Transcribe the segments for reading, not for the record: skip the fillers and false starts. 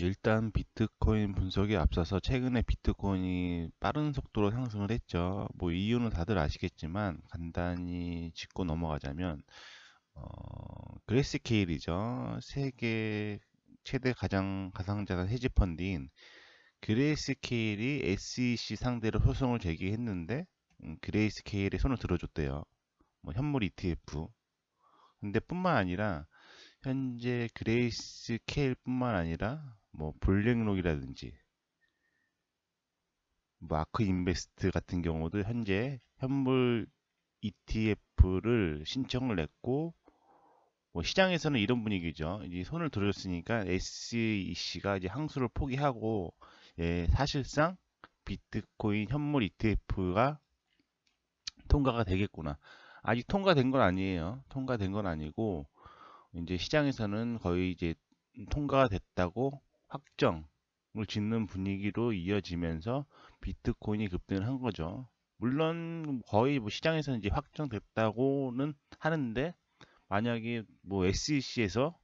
일단 비트코인 분석에 앞서서 최근에 비트코인이 빠른 속도로 상승을 했죠. 뭐 이유는 다들 아시겠지만 간단히 짚고 넘어가자면 그레이스케일이죠. 세계 최대 가상자산 헤지 펀드인 그레이스케일이 SEC 상대로 소송을 제기했는데 그레이스케일에 손을 들어줬대요. 뭐 현물 ETF. 근데 뿐만 아니라 현재 그레이스케일뿐만 아니라 뭐 블랙록이라든지 뭐 아크 인베스트 같은 경우도 현재 현물 ETF를 신청을 냈고 뭐 시장에서는 이런 분위기죠. 이제 손을 들어줬으니까 SEC가 이제 항소를 포기하고 사실상 비트코인 현물 ETF가 통과가 되겠구나. 아직 통과된 건 아니에요. 통과된 건 아니고 이제 시장에서는 거의 이제 통과가 됐다고 확정을 짓는 분위기로 이어지면서 비트코인이 급등을 한 거죠. 물론 거의 뭐 시장에서는 이제 확정됐다고는 하는데 만약에 뭐 SEC에서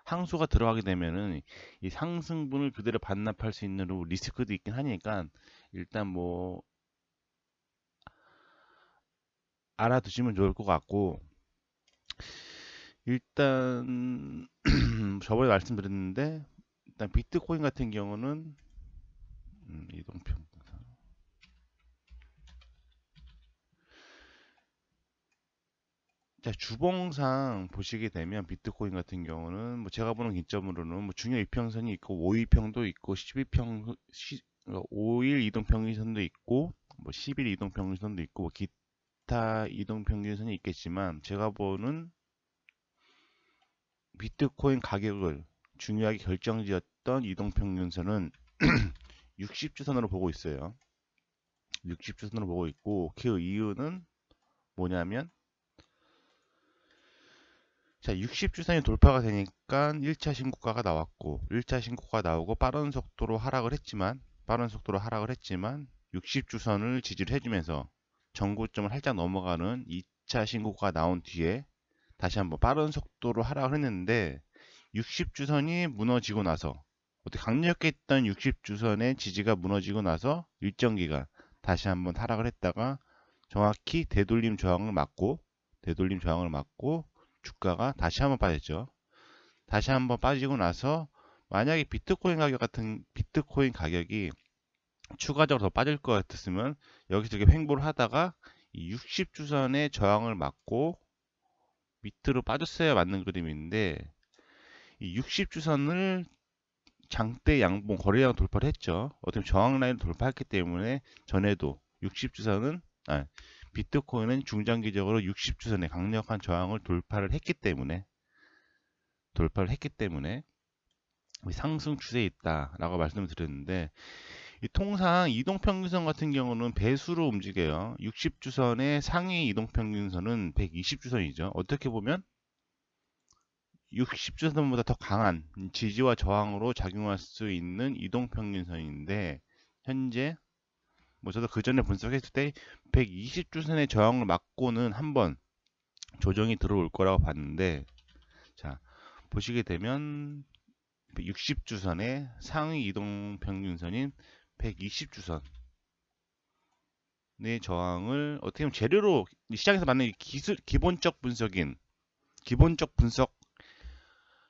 항소가 들어가게 되면은 이 상승분을 그대로 반납할 수 있는 리스크도 있긴 하니까 일단 뭐 알아두시면 좋을 것 같고 일단 저번에 말씀드렸는데 일단 비트코인 같은 경우는 이동평 자, 주봉상 보시게 되면 비트코인 같은 경우는 뭐 제가 보는 기점으로는 뭐 중요 이평선이 있고 5일평도 있고 12평 5일 이동평균선도 있고 뭐 10일 이동평균선도 있고 뭐 기타 이동평균선이 있겠지만 제가 보는 비트코인 가격을 중요하게 결정지었던 이동평균선은 60주선으로 보고 있어요. 60주선으로 보고 있고 그 이유는 뭐냐면 자, 60주선이 돌파가 되니까 1차 신고가가 나왔고 1차 신고가 나오고 빠른 속도로 하락을 했지만 60주선을 지지를 해주면서 전고점을 살짝 넘어가는 2차 신고가 나온 뒤에 다시 한번 빠른 속도로 하락을 했는데 60주선이 무너지고 나서 어떻게 강력했게 했던 60주선의 지지가 무너지고 나서 일정 기간 다시 한번 하락을 했다가 정확히 되돌림 저항을 맞고 주가가 다시 한번 빠졌죠. 다시 한번 빠지고 나서 만약에 비트코인 가격이 추가적으로 더 빠질 것 같았으면 여기서 이렇게 횡보를 하다가 60주선의 저항을 맞고 밑으로 빠졌어야 맞는 그림인데 이 60주선을 장대 양봉 거래량 돌파를 했죠. 어떻게 저항 라인을 돌파했기 때문에 전에도 60주선은 비트코인은 중장기적으로 60주선의 강력한 저항을 돌파를 했기 때문에 상승 추세에 있다라고 말씀을 드렸는데 통상 이동평균선 같은 경우는 배수로 움직여요. 60주선의 상위 이동평균선은 120주선이죠. 어떻게 보면 60주선보다 더 강한 지지와 저항으로 작용할 수 있는 이동평균선인데 현재 뭐 저도 그 전에 분석했을 때 120주선의 저항을 맞고는 한번 조정이 들어올 거라고 봤는데 자 보시게 되면 60주선의 상위 이동평균선인 120주선의 저항을 어떻게 보면 재료로 시장에서 만든 기본적 분석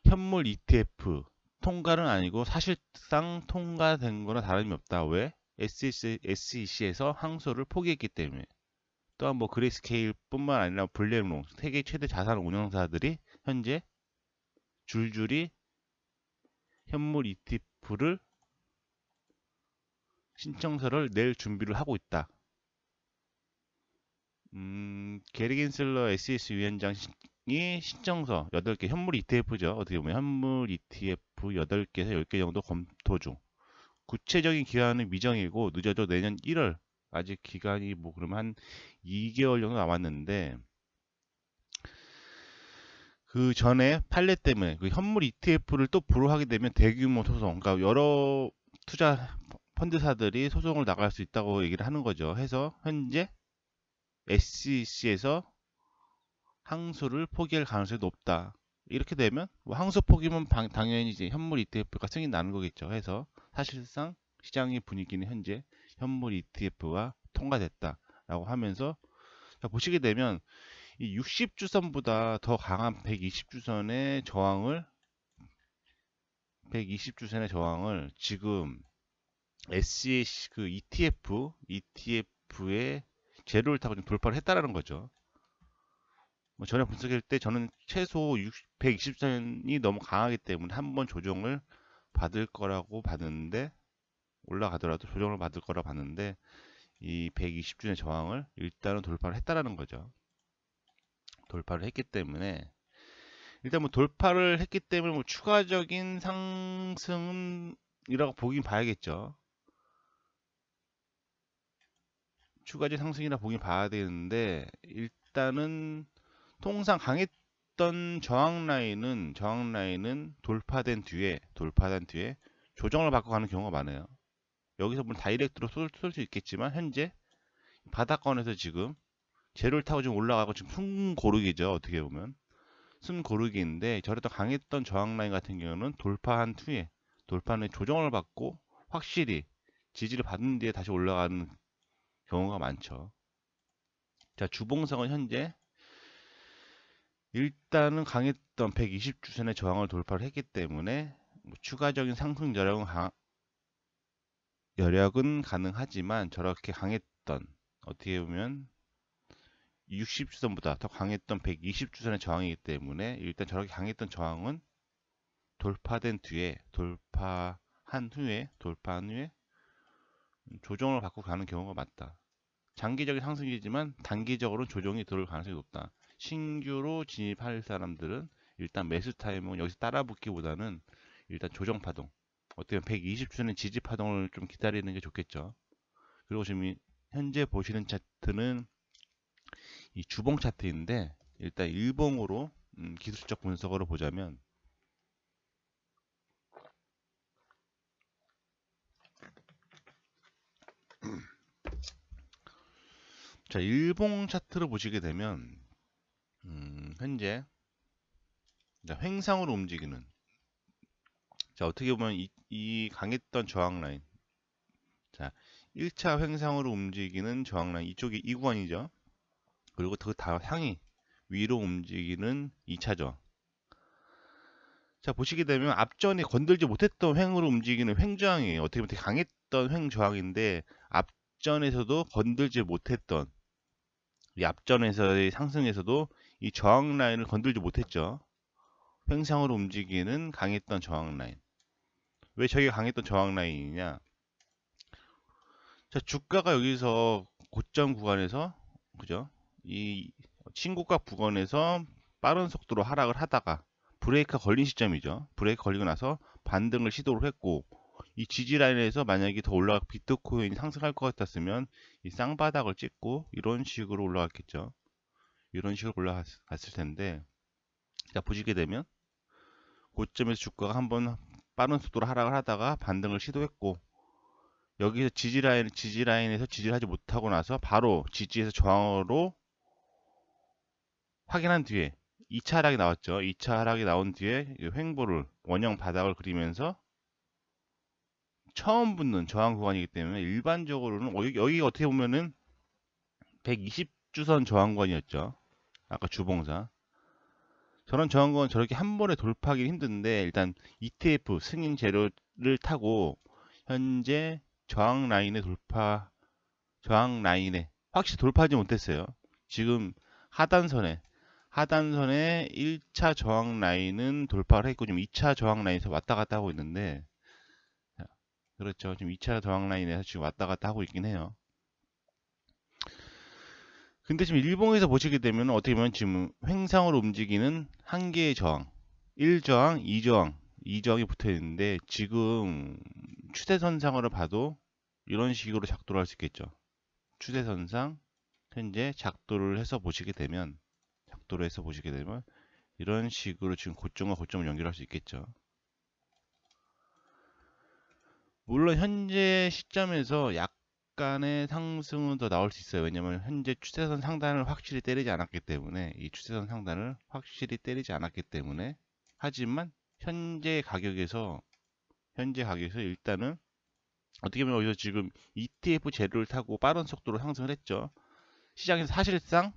현물 ETF 통과는 아니고 사실상 통과된 거나 다름이 없다. 왜? SEC에서 항소를 포기했기 때문에. 또한 뭐 그레이스케일뿐만 아니라 블랙록 세계 최대 자산 운용사들이 현재 줄줄이 현물 ETF를 신청서를 낼 준비를 하고 있다. 게리 겐슬러 SEC 위원장이 신청서 8개 현물 ETF죠. 어떻게 보면 현물 ETF 8개에서 10개 정도 검토 중. 구체적인 기한은 미정이고 늦어도 내년 1월 아직 기간이 뭐 그러면 한 2개월 정도 남았는데 그 전에 판례 때문에 그 현물 ETF를 또 불허하게 되면 대규모 소송, 그러니까 여러 투자 펀드사들이 소송을 나갈 수 있다고 얘기를 하는 거죠. 해서 현재 SEC에서 항소를 포기할 가능성이 높다. 이렇게 되면 뭐 항소폭이면 당연히 이제 현물 ETF가 승인 나는 거겠죠. 해서 사실상 시장의 분위기는 현재 현물 ETF가 통과됐다라고 하면서, 자, 보시게 되면 이 60주선보다 더 강한 120주선의 저항을 지금 SEC 그 ETF의 재료를 타고 좀 돌파를 했다라는 거죠. 뭐 전에 분석할 때 저는 최소 120선이 너무 강하기 때문에 한번 조정을 받을 거라고 봤는데, 올라가더라도 조정을 받을 거라 봤는데 이 120주의 저항을 일단은 돌파를 했다라는 거죠. 돌파를 했기 때문에 일단 뭐 돌파를 했기 때문에 뭐 추가적인 상승이라고 보긴 봐야겠죠. 추가적인 상승이라 보긴 봐야 되는데, 일단은 통상 강했던 저항 라인은 돌파된 뒤에 조정을 받고 가는 경우가 많아요. 여기서 물론 다이렉트로 쏠 수 있겠지만 현재 바닥권에서 지금 재료를 타고 지금 올라가고 지금 숨고르기죠. 어떻게 보면 숨고르기인데, 저랬던 강했던 저항 라인 같은 경우는 돌파한 후에 조정을 받고 확실히 지지를 받은 뒤에 다시 올라가는 경우가 많죠. 자, 주봉성은 현재 일단은 강했던 120주선의 저항을 돌파를 했기 때문에 뭐 추가적인 상승 여력은 가능하지만, 저렇게 강했던, 어떻게 보면 60주선보다 더 강했던 120주선의 저항이기 때문에 일단 저렇게 강했던 저항은 돌파한 후에 조정을 받고 가는 경우가 맞다. 장기적인 상승이지만 단기적으로는 조정이 들어올 가능성이 높다. 신규로 진입할 사람들은 일단 매수 타이밍은 여기서 따라붙기보다는 일단 조정 파동, 어떻게 보면 120주는 지지 파동을 좀 기다리는 게 좋겠죠. 그리고 지금 현재 보시는 차트는 이 주봉 차트인데, 일단 일봉으로 기술적 분석으로 보자면, 자, 일봉 차트를 보시게 되면 현재 횡상으로 움직이는, 자, 어떻게 보면 이 강했던 저항 라인, 자, 1차 횡상으로 움직이는 저항 라인 이쪽이 이 구간이죠. 그리고 그 다음 향이 위로 움직이는 2차 저항. 자, 보시게 되면 앞전에 건들지 못했던 횡으로 움직이는 횡저항이에요. 어떻게 보면 되게 강했던 횡저항인데, 앞전에서도 건들지 못했던, 이 앞전에서의 상승에서도 이 저항 라인을 건들지 못했죠. 횡상으로 움직이는 강했던 저항 라인. 왜 저희가 강했던 저항 라인이냐? 자, 주가가 여기서 고점 구간에서, 그죠? 이 신고가 구간에서 빠른 속도로 하락을 하다가 브레이크가 걸린 시점이죠. 브레이크 걸리고 나서 반등을 시도를 했고, 이 지지 라인에서 만약에 더 올라가 비트코인이 상승할 것 같았으면 이 쌍바닥을 찍고 이런 식으로 올라갔겠죠. 이런 식으로 올라갔을 텐데, 자, 보시게 되면 고점에서 주가가 한번 빠른 속도로 하락을 하다가 반등을 시도했고, 여기서 지지라인에서 지지를 하지 못하고 나서 바로 지지에서 저항으로 확인한 뒤에 2차 하락이 나왔죠. 2차 하락이 나온 뒤에 횡보를, 원형 바닥을 그리면서 처음 붙는 저항 구간이기 때문에 일반적으로는 여기가 어떻게 보면은 120주선 저항권이었죠. 아까 주봉사. 저런 저항권 저렇게 한 번에 돌파하기 힘든데, 일단 ETF 승인 재료를 타고 현재 저항 라인에 확실히 돌파하지 못했어요. 지금 하단선에 1차 저항 라인은 돌파를 했고, 지금 2차 저항 라인에서 왔다 갔다 하고 있는데, 그렇죠. 지금 2차 저항 라인에서 지금 왔다 갔다 하고 있긴 해요. 근데 지금 일봉에서 보시게 되면 어떻게 보면 지금 횡상으로 움직이는 한 개의 저항, 1저항, 2저항이 붙어 있는데, 지금 추세선상으로 봐도 이런 식으로 작도를 할 수 있겠죠. 추세선상 현재 작도를 해서 보시게 되면 이런 식으로 지금 고점과 고점을 연결할 수 있겠죠. 물론 현재 시점에서 약간의 상승은 더 나올 수 있어요. 왜냐면 현재 추세선 상단을 확실히 때리지 않았기 때문에, 이 추세선 상단을 확실히 때리지 않았기 때문에, 하지만 현재 가격에서 일단은 어떻게 보면 여기서 지금 ETF 재료를 타고 빠른 속도로 상승을 했죠. 시장에서 사실상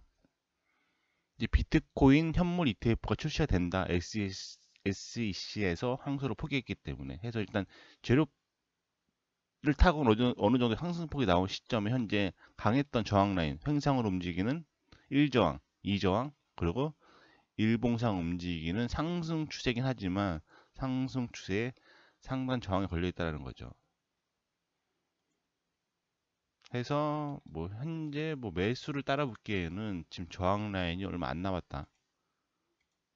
이제 비트코인 현물 ETF가 출시가 된다. SEC에서 항소를 포기했기 때문에 해서 일단 재료를 타고 어느 정도 상승폭이 나온 시점에 현재 강했던 저항 라인, 횡상으로 움직이는 1저항, 2저항, 그리고 일봉상 움직이는 상승 추세긴 하지만 상승 추세에 상단 저항이 걸려 있다는 거죠. 해서 뭐 현재 뭐 매수를 따라 붙기에는 지금 저항 라인이 얼마 안 남았다.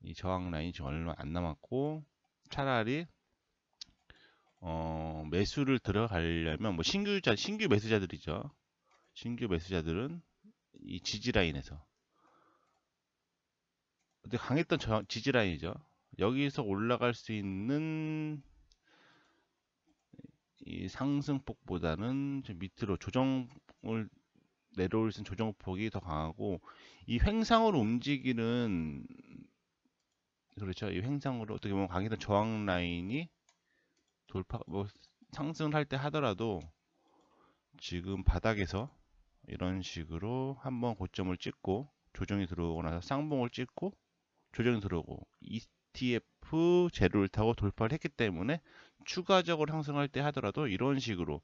이 저항 라인이 지금 얼마 안 남았고, 차라리 매수를 들어가려면 뭐 신규 매수자들이죠. 신규 매수자들은 이 지지 라인에서 근데 강했던 지지 라인이죠. 여기서 올라갈 수 있는 이 상승폭보다는 좀 밑으로 조정을 내려올 수 있는 조정폭이 더 강하고, 이 횡상으로 움직이는, 그렇죠. 이 횡상으로 어떻게 보면 강했던 저항 라인이 뭐 상승을 할 때 하더라도 지금 바닥에서 이런 식으로 한번 고점을 찍고 조정이 들어오고 나서 쌍봉을 찍고 조정이 들어오고 ETF 재료를 타고 돌파를 했기 때문에 추가적으로 상승할 때 하더라도 이런 식으로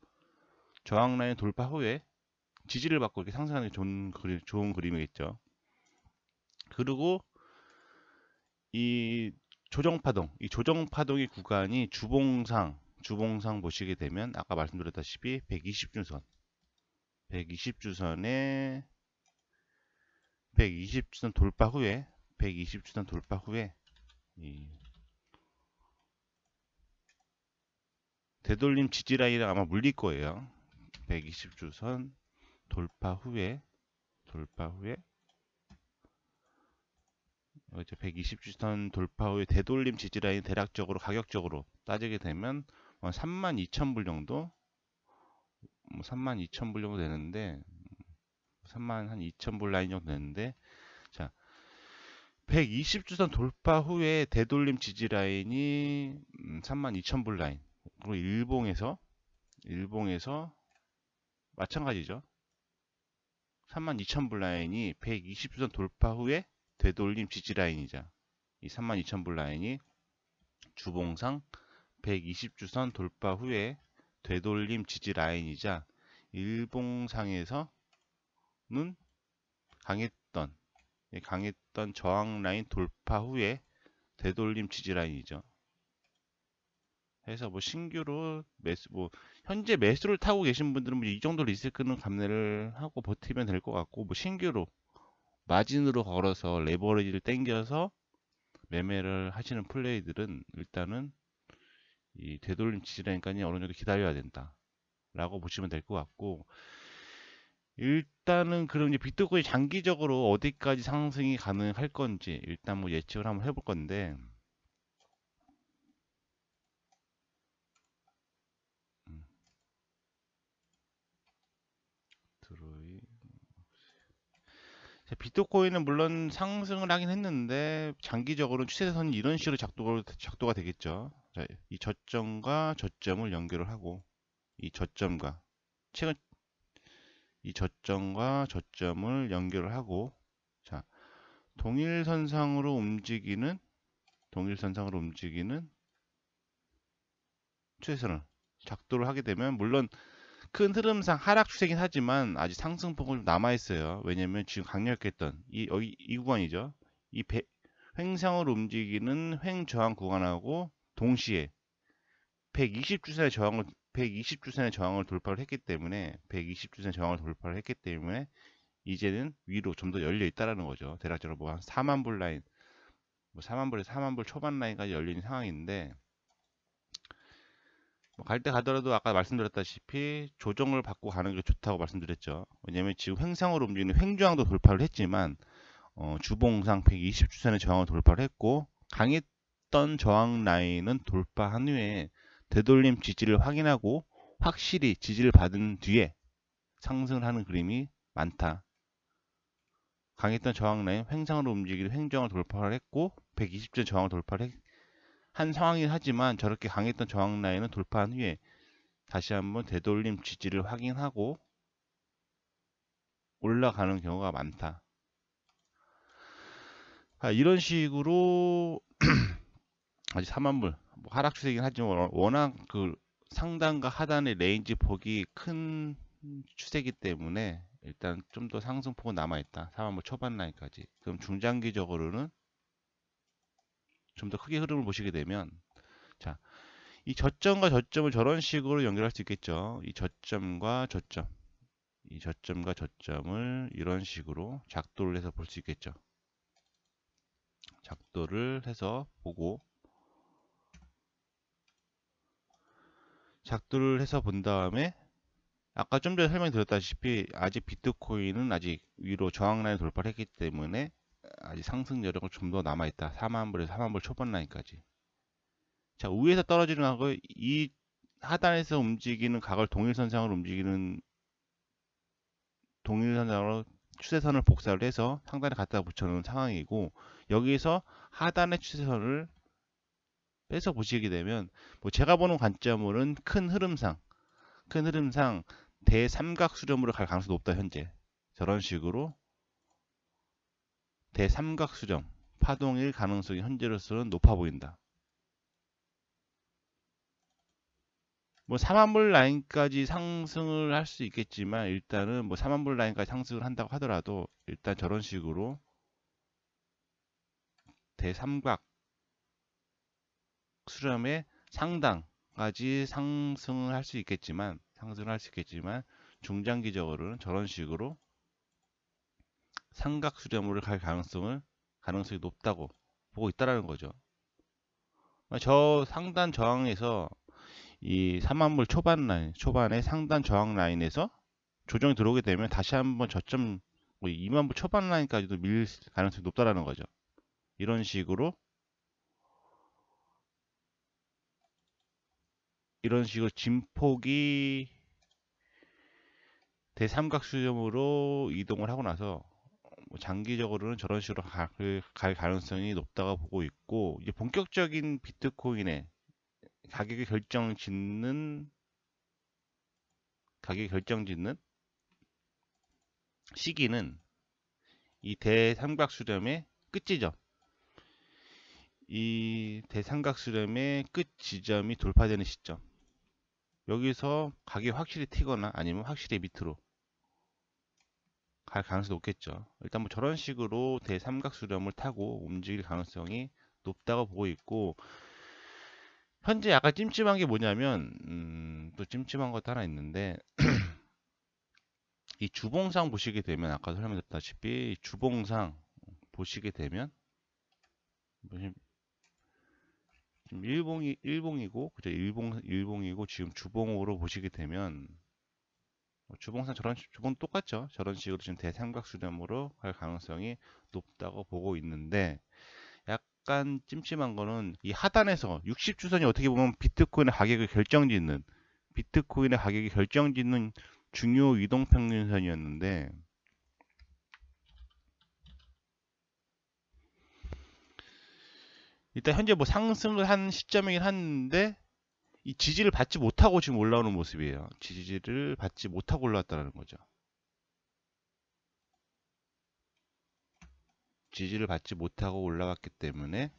저항 라인 돌파 후에 지지를 받고 이렇게 상승하는 게 좋은 그림이겠죠. 그리고 이 조정파동의 구간이 주봉상 보시게 되면 아까 말씀드렸다시피 120주선에 120주선 돌파 후에 이 되돌림 지지 라인이랑 아마 물릴 거예요. 120주선 돌파 후에 120주선 돌파 후에 되돌림 지지 라인 대략적으로 가격적으로 따지게 되면 32,000불 정도, 32,000불 정도 되는데, 32,000불 라인 정도 되는데, 자, 120주선 돌파 후에 되돌림 지지 라인이 32,000불 라인. 그리고 일봉에서 마찬가지죠. 32,000불 라인이 120주선 돌파 후에 되돌림 지지 라인이자, 이 32,000불 라인이 주봉상 120주선 돌파 후에 되돌림 지지 라인이자 일봉상에서는 강했던 저항 라인 돌파 후에 되돌림 지지 라인이죠. 해서 뭐 신규로 현재 매수를 타고 계신 분들은 뭐 이 정도 리스크는 감내를 하고 버티면 될 것 같고, 뭐 신규로 마진으로 걸어서 레버리지를 땡겨서 매매를 하시는 플레이들은 일단은 이 되돌림 지지라인까지 어느 정도 기다려야 된다 라고 보시면 될 것 같고, 일단은 그럼 이제 비트코인 장기적으로 어디까지 상승이 가능할 건지 일단 뭐 예측을 한번 해볼 건데, 비트코인은 물론 상승을 하긴 했는데 장기적으로는 추세선이 이런 식으로 작도가 되겠죠. 자, 이 저점과 저점을 연결을 하고, 이 저점과 최근 이 저점과 저점을 연결을 하고, 자, 동일선상으로 움직이는 추세선을 작도를 하게 되면, 물론 큰 흐름상 하락 추세긴 하지만 아직 상승폭은 좀 남아 있어요. 왜냐면 지금 강력했던 이 구간이죠. 이 횡상으로 움직이는 횡저항 구간하고 동시에 120주선의 저항을 돌파를 했기 때문에, 이제는 위로 좀 더 열려 있다라는 거죠. 대략적으로 뭐 한 4만 불 라인, 뭐 4만 불에서 4만 불 초반 라인까지 열려 있는 상황인데, 뭐 갈 때 가더라도 아까 말씀드렸다시피 조정을 받고 가는 게 좋다고 말씀드렸죠. 왜냐면 지금 횡상으로 움직이는 횡저항도 돌파를 했지만 주봉상 120주선의 저항을 돌파를 했고, 강했던 저항 라인은 돌파한 후에 되돌림 지지를 확인하고 확실히 지지를 받은 뒤에 상승을 하는 그림이 많다. 강했던 저항 라인 횡상으로 움직이는 횡정을 돌파를 했고 120전 저항을 돌파를 한 상황이긴 하지만 저렇게 강했던 저항 라인은 돌파한 후에 다시 한번 되돌림 지지를 확인하고 올라가는 경우가 많다. 이런 식으로 아직 4만불 뭐 하락 추세이긴 하지만 워낙 그 상단과 하단의 레인지 폭이 큰 추세이기 때문에 일단 좀 더 상승폭은 남아있다. 4만불 초반 라인까지. 그럼 중장기적으로는 좀 더 크게 흐름을 보시게 되면 자, 이 저점과 저점을 저런 식으로 연결할 수 있겠죠. 이 저점과 저점, 이 저점과 저점을 이런 식으로 작도를 해서 볼 수 있겠죠. 작도를 해서 보고 작도를 해서 본 다음에 아까 좀 전에 설명드렸다시피 아직 비트코인은 아직 위로 저항 라인 돌파를 했기 때문에 아직 상승 여력은 좀 더 남아있다. 4만불에서 4만불 초반 라인까지. 자, 위에서 떨어지는 각을 이 하단에서 움직이는 각을 동일선상으로 움직이는 동일선상으로 추세선을 복사를 해서 상단에 갖다 붙여놓은 상황이고 여기서 하단의 추세선을 빼서 보시게 되면 뭐 제가 보는 관점으로는 큰 흐름상 대삼각 수렴으로 갈 가능성이 높다. 현재 저런 식으로 대삼각 수렴 파동일 가능성이 현재로서는 높아 보인다. 뭐 4만불 라인까지 상승을 할 수 있겠지만 일단은 뭐 4만불 라인까지 상승을 한다고 하더라도 일단 저런 식으로 대삼각 수렴의 상단까지 상승을 할 수 있겠지만 중장기적으로는 저런 식으로 삼각 수렴으로 갈 가능성이 높다고 보고 있다라는 거죠. 저 상단 저항에서 이 3만불 초반 라인, 초반의 상단 저항 라인에서 조정이 들어오게 되면 다시 한번 저점 뭐 2만불 초반 라인까지도 밀릴 가능성이 높다라는 거죠. 이런 식으로 진폭이 대삼각 수렴으로 이동을 하고 나서 뭐 장기적으로는 저런 식으로 갈 가능성이 높다고 보고 있고 이제 본격적인 비트코인의 가격을 결정짓는 시기는 이 대삼각 수렴의 끝 지점, 이 대삼각 수렴의 끝 지점이 돌파되는 시점. 여기서 가격이 확실히 튀거나 아니면 확실히 밑으로 갈 가능성이 높겠죠. 일단 뭐 저런 식으로 대삼각 수렴을 타고 움직일 가능성이 높다고 보고 있고 현재 약간 찜찜한 게 뭐냐면 또 찜찜한 것도 하나 있는데 이 주봉상 보시게 되면 아까 설명드렸다시피 주봉상 보시게 되면 지금 일봉이고 그죠? 일봉이고 지금 주봉으로 보시게 되면 주봉상 저런 주봉 똑같죠? 저런 식으로 지금 대삼각 수렴으로 갈 가능성이 높다고 보고 있는데 약간 찜찜한 거는 이 하단에서 60주선이 어떻게 보면 비트코인의 가격이 결정짓는 중요 이동평균선이었는데 일단 현재 뭐 상승을 한 시점이긴 한데 이 지지를 받지 못하고 지금 올라오는 모습이에요. 지지를 받지 못하고 올라왔다는 거죠. 지지를 받지 못하고 올라왔기 때문에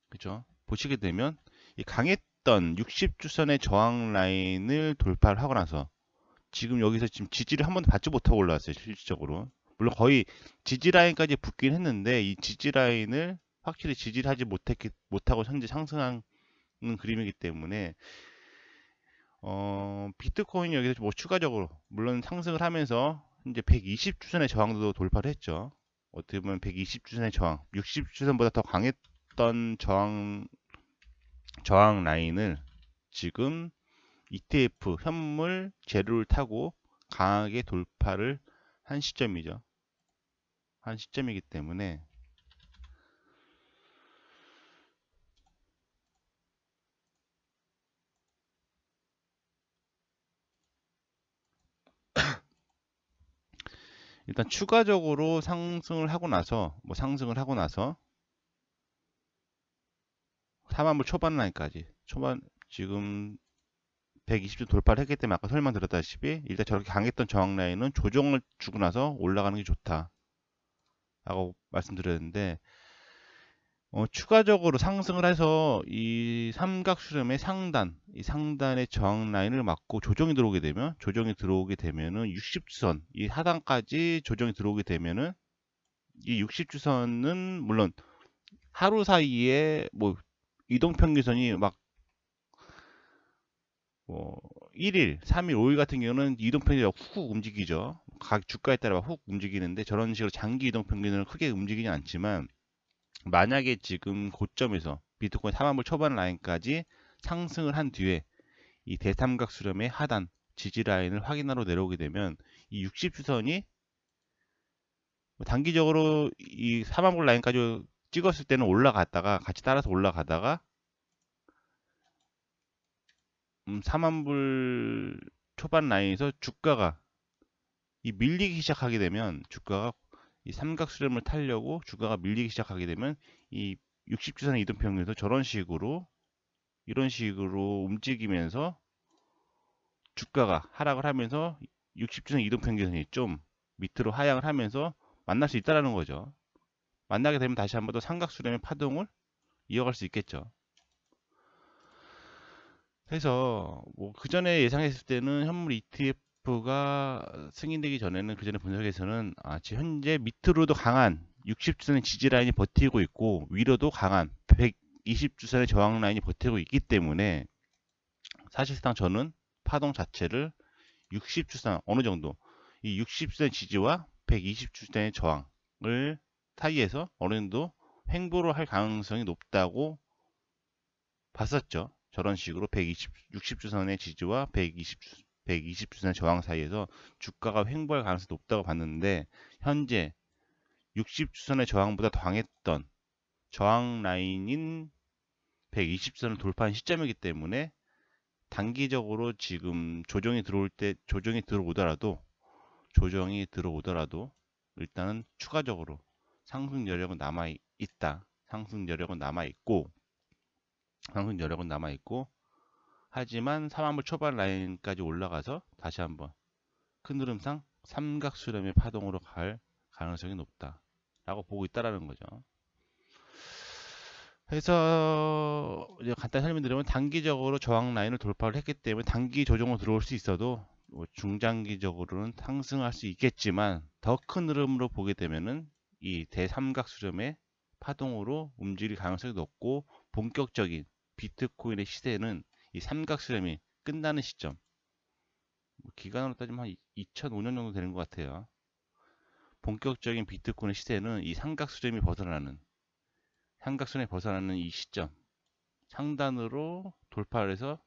그죠? 보시게 되면 이 강했던 60주선의 저항 라인을 돌파를 하고 나서 지금 여기서 지금 지지를 한 번도 받지 못하고 올라왔어요. 실질적으로. 물론 거의 지지 라인까지 붙긴 했는데 이 지지 라인을 확실히 지지를 하지 못하고 현재 상승하는 그림이기 때문에 비트코인이 여기서 뭐 추가적으로 물론 상승을 하면서 이제 120주선의 저항도 돌파를 했죠. 어떻게 보면 120주선의 저항, 60주선보다 더 강했던 저항 라인을 지금 ETF 현물 재료를 타고 강하게 돌파를 한 시점이죠. 한 시점이기 때문에 일단 추가적으로 상승을 하고 나서 4만불 초반 라인까지 지금 120주 돌파를 했기 때문에 아까 설명드렸다시피 일단 저렇게 강했던 저항 라인은 조정을 주고 나서 올라가는 게 좋다 라고 말씀드렸는데, 추가적으로 상승을 해서 이 삼각수렴의 이 상단의 저항 라인을 맞고 조정이 들어오게 되면은 60주선, 이 하단까지 조정이 들어오게 되면은 이 60주선은 물론 하루 사이에 뭐 이동평균선이 뭐 1일, 3일, 5일 같은 경우는 이동평균이 훅 움직이죠. 각 주가에 따라 훅 움직이는데 저런 식으로 장기 이동평균을 크게 움직이진 않지만, 만약에 지금 고점에서 비트코인 4만불 초반 라인까지 상승을 한 뒤에 이 대삼각 수렴의 하단 지지 라인을 확인하러 내려오게 되면 이 60주선이 단기적으로 이 4만불 라인까지 찍었을 때는 올라갔다가 같이 따라서 올라가다가 4만불 초반 라인에서 주가가 이 밀리기 시작하게 되면, 주가가 이 삼각 수렴을 타려고 주가가 밀리기 시작하게 되면 이 60주선의 이동평균에서 이런 식으로 움직이면서 주가가 하락을 하면서 60주선 이동평균선이 좀 밑으로 하향을 하면서 만날 수 있다라는 거죠. 만나게 되면 다시 한번 더 삼각수렴의 파동을 이어갈 수 있겠죠. 그래서 뭐 그 전에 예상했을 때는 현물 ETF가 승인되기 전에는, 그 전에 분석에서는 지금 현재 밑으로도 강한 60주선의 지지 라인이 버티고 있고 위로도 강한 120주선의 저항 라인이 버티고 있기 때문에 사실상 저는 파동 자체를 60주선 어느 정도 이 60주선 지지와 120주선의 저항을 사이에서 어느 정도 횡보를 할 가능성이 높다고 봤었죠. 저런 식으로 60주선의 지지와 120주선의 저항 사이에서 주가가 횡보할 가능성이 높다고 봤는데, 현재 60주선의 저항보다 더 강했던 저항 라인인 120주선을 돌파한 시점이기 때문에 단기적으로 지금 조정이 들어오더라도 일단은 추가적으로 상승 여력은 남아 있다. 상승 여력은 남아 있고, 하지만 4만불 초반 라인까지 올라가서 다시 한번 큰 흐름상 삼각 수렴의 파동으로 갈 가능성이 높다라고 보고 있다라는 거죠. 그래서 이제 간단히 설명드리면, 단기적으로 저항 라인을 돌파를 했기 때문에 단기 조정으로 들어올 수 있어도 뭐 중장기적으로는 상승할 수 있겠지만, 더 큰 흐름으로 보게 되면은 이 대삼각 수렴의 파동으로 움직일 가능성이 높고, 본격적인 비트코인의 시대는 이 삼각 수렴이 끝나는 시점, 뭐 기간으로 따지면 한 2005년 정도 되는 것 같아요. 본격적인 비트코인의 시대는 이 삼각수렴이 벗어나는 이 시점, 상단으로 돌파를 해서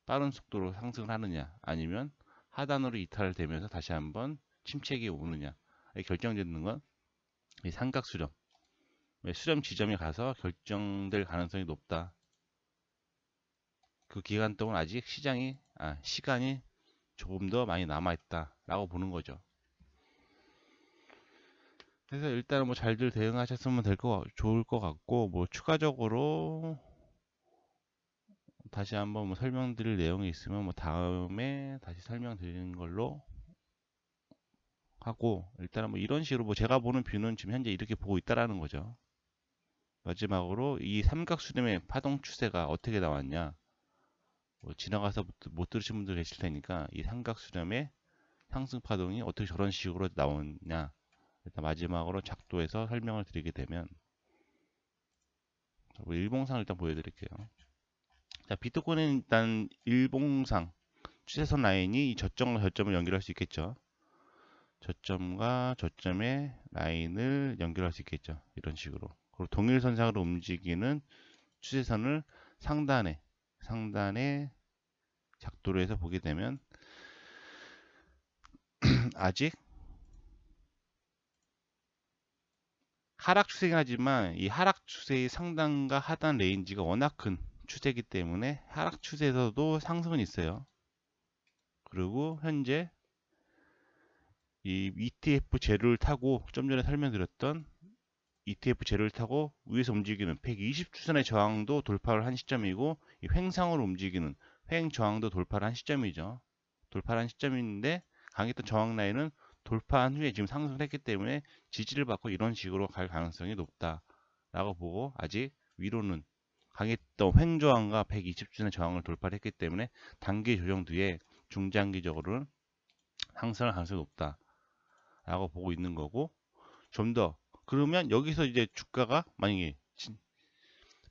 빠른 속도로 상승을 하느냐, 아니면 하단으로 이탈되면서 다시 한번 침체기 오느냐, 결정짓는 건 이 삼각수렴, 수렴 지점에 가서 결정될 가능성이 높다. 그 기간 동안 아직 시간이 조금 더 많이 남아있다라고 보는 거죠. 그래서 일단은 뭐 잘들 대응하셨으면 좋을 것 같고, 뭐 추가적으로 다시 한번 뭐 설명드릴 내용이 있으면 뭐 다음에 다시 설명드리는 걸로 하고, 일단은 뭐 이런 식으로 뭐 제가 보는 뷰는 지금 현재 이렇게 보고 있다라는 거죠. 마지막으로 이 삼각수렴의 파동 추세가 어떻게 나왔냐, 뭐 지나가서 못 들으신 분들 계실 테니까 이 삼각수렴의 상승 파동이 어떻게 저런 식으로 나오냐, 일단 마지막으로 작도해서 설명을 드리게 되면, 일봉상을 일단 보여드릴게요. 자, 비트코인은 일단 일봉상 추세선 라인이 이 저점과 저점을 연결할 수 있겠죠. 저점과 저점의 라인을 연결할 수 있겠죠. 이런 식으로. 그리고 동일선상으로 움직이는 추세선을 상단에 작도로 해서 보게 되면 아직 하락 추세긴 하지만 이 하락 추세의 상단과 하단 레인지가 워낙 큰 추세이기 때문에 하락 추세에서도 상승은 있어요. 그리고 현재 이 ETF 재료를 타고 좀 전에 설명드렸던 ETF 재료를 타고 위에서 움직이는 120주선의 저항도 돌파를 한 시점이고 이 횡상으로 움직이는 횡 저항도 돌파를 한 시점이죠. 돌파를 한 시점인데 강했던 저항 라인은 돌파한 후에 지금 상승을 했기 때문에 지지를 받고 이런 식으로 갈 가능성이 높다라고 보고 아직 위로는 강했던 횡 저항과 120주선의 저항을 돌파를 했기 때문에 단기 조정 뒤에 중장기적으로는 상승할 가능성이 높다라고 보고 있는 거고 좀 더 그러면 여기서 이제 주가가 만약에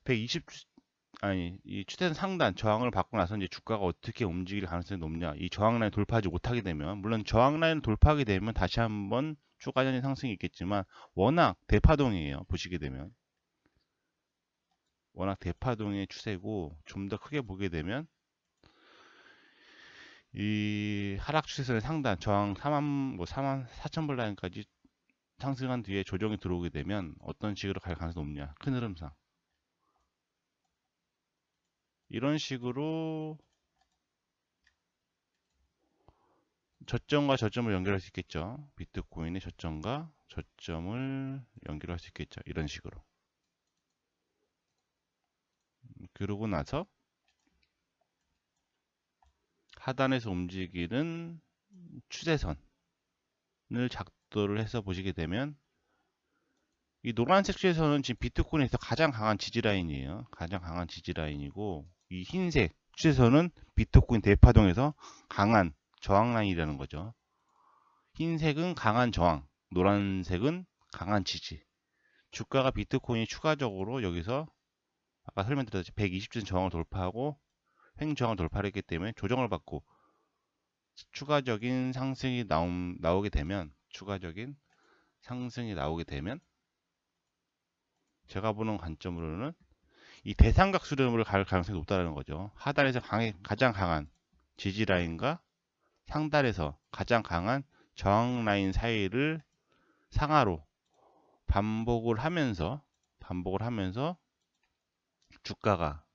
120 아니 이 추세선 상단 저항을 받고 나서 이제 주가가 어떻게 움직일 가능성이 높냐 이 저항 라인 돌파하지 못하게 되면 물론 저항 라인을 돌파하게 되면 다시 한번 추가적인 상승이 있겠지만 워낙 대파동이에요 보시게 되면 워낙 대파동의 추세고 좀 더 크게 보게 되면 이 하락 추세선의 상단 저항 4만 4천 불 라인까지 상승한 뒤에 조정이 들어오게 되면 어떤 식으로 갈 가능성이 높냐 큰 흐름상 이런 식으로 저점과 저점을 연결할 수 있겠죠. 비트코인의 저점과 저점을 연결할 수 있겠죠. 이런 식으로. 그러고 나서 하단에서 움직이는 추세선을 작도를 해서 보시게 되면 이 노란색 추세선은 지금 비트코인에서 가장 강한 지지라인이에요. 가장 강한 지지라인이고 이 흰색 추세선은 비트코인 대파동에서 강한 저항라인이라는 거죠. 흰색은 강한 저항, 노란색은 강한 지지. 주가가 비트코인이 추가적으로 여기서 아까 설명드렸듯이 120주 저항을 돌파하고 횡 저항을 돌파했기 때문에 조정을 받고 추가적인 상승이 나오게 되면 추가적인 상승이 나오게 되면 제가 보는 관점으로는 이 대삼각 수렴을 갈 가능성이 높다는 거죠. 하단에서 가장 강한 지지 라인과 상단에서 가장 강한 저항 라인 사이를 상하로 반복을 하면서 주가가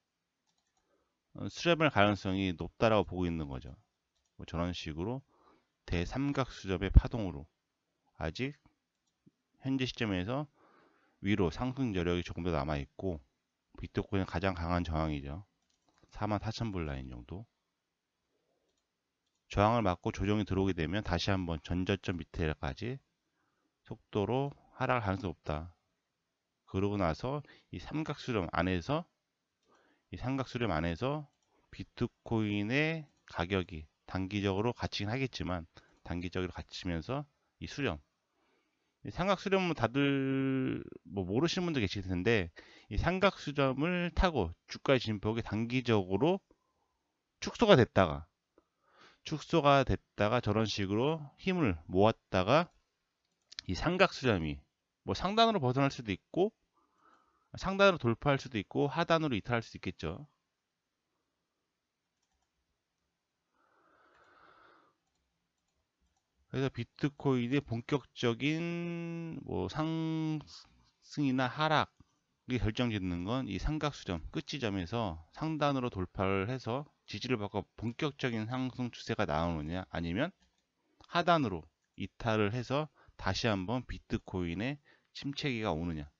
수렴할 가능성이 높다라고 보고 있는 거죠. 뭐 저런 식으로 대삼각 수렴의 파동으로 아직 현재 시점에서 위로 상승 여력이 조금 더 남아 있고 비트코인은 가장 강한 저항이죠. 44,000불 라인 정도. 저항을 맞고 조정이 들어오게 되면 다시 한번 전저점 밑에까지 속도로 하락할 가능성이 높다. 그러고 나서 이 삼각수렴 안에서 비트코인의 가격이 단기적으로 갇히긴 하겠지만 단기적으로 갇히면서 이 수렴 이 삼각수렴은 다들 뭐 모르시는 분도 계실 텐데 이 삼각수렴을 타고 주가의 진폭이 단기적으로 축소가 됐다가 저런 식으로 힘을 모았다가 이 삼각수렴이 뭐 상단으로 벗어날 수도 있고 상단으로 돌파할 수도 있고 하단으로 이탈할 수도 있겠죠. 그래서 비트코인의 본격적인 뭐 상승이나 하락이 결정짓는 건 이 삼각수렴 끝지점에서 상단으로 돌파를 해서 지지를 받고 본격적인 상승 추세가 나오느냐 아니면 하단으로 이탈을 해서 다시 한번 비트코인의 침체기가 오느냐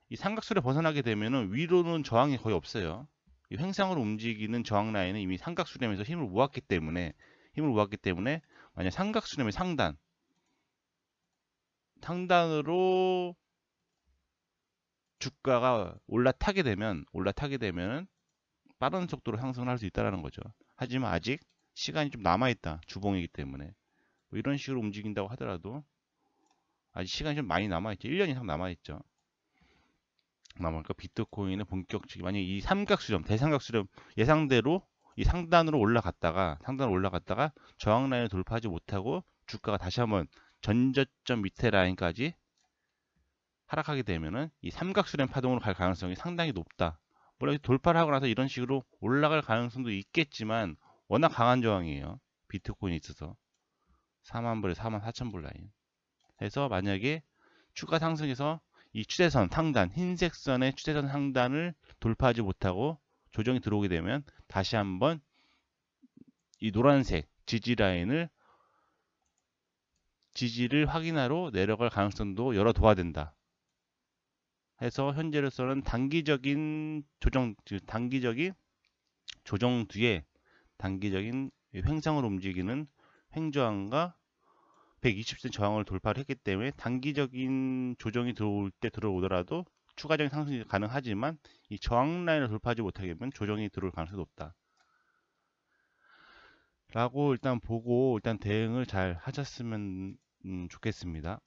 이 삼각수를 벗어나게 되면은 위로는 저항이 거의 없어요. 이 횡상으로 움직이는 저항 라인은 이미 삼각수렴에서 힘을 모았기 때문에 만약 삼각수렴의 상단으로 주가가 올라타게 되면 빠른 속도로 상승을 할 수 있다는 거죠. 하지만 아직 시간이 좀 남아있다. 주봉이기 때문에 뭐 이런 식으로 움직인다고 하더라도 아직 시간이 좀 많이 남아있죠. 1년 이상 남아있죠. 그러니까 비트코인의 본격적인 만약 이 대삼각수렴 예상대로 이 상단으로 올라갔다가 저항 라인을 돌파하지 못하고 주가가 다시 한번 전저점 밑에 라인까지 하락하게 되면은 이 삼각수렴 파동으로 갈 가능성이 상당히 높다. 물론 돌파를 하고 나서 이런 식으로 올라갈 가능성도 있겠지만 워낙 강한 저항이에요. 비트코인에 있어서 4만 불에 4만 4천 불 라인. 해서 만약에 추가 상승해서 이 추세선 상단 흰색 선의 추세선 상단을 돌파하지 못하고 조정이 들어오게 되면 다시 한번 이 노란색 지지를 확인하러 내려갈 가능성도 열어둬야 된다 해서 현재로서는 단기적인 조정 뒤에 단기적인 횡상을 움직이는 횡저항과 120선 저항을 돌파를 했기 때문에 단기적인 조정이 들어올 때 들어오더라도 추가적인 상승이 가능하지만 이 저항 라인을 돌파하지 못하게 되면 조정이 들어올 가능성이 높다. 라고 일단 보고 일단 대응을 잘 하셨으면 좋겠습니다.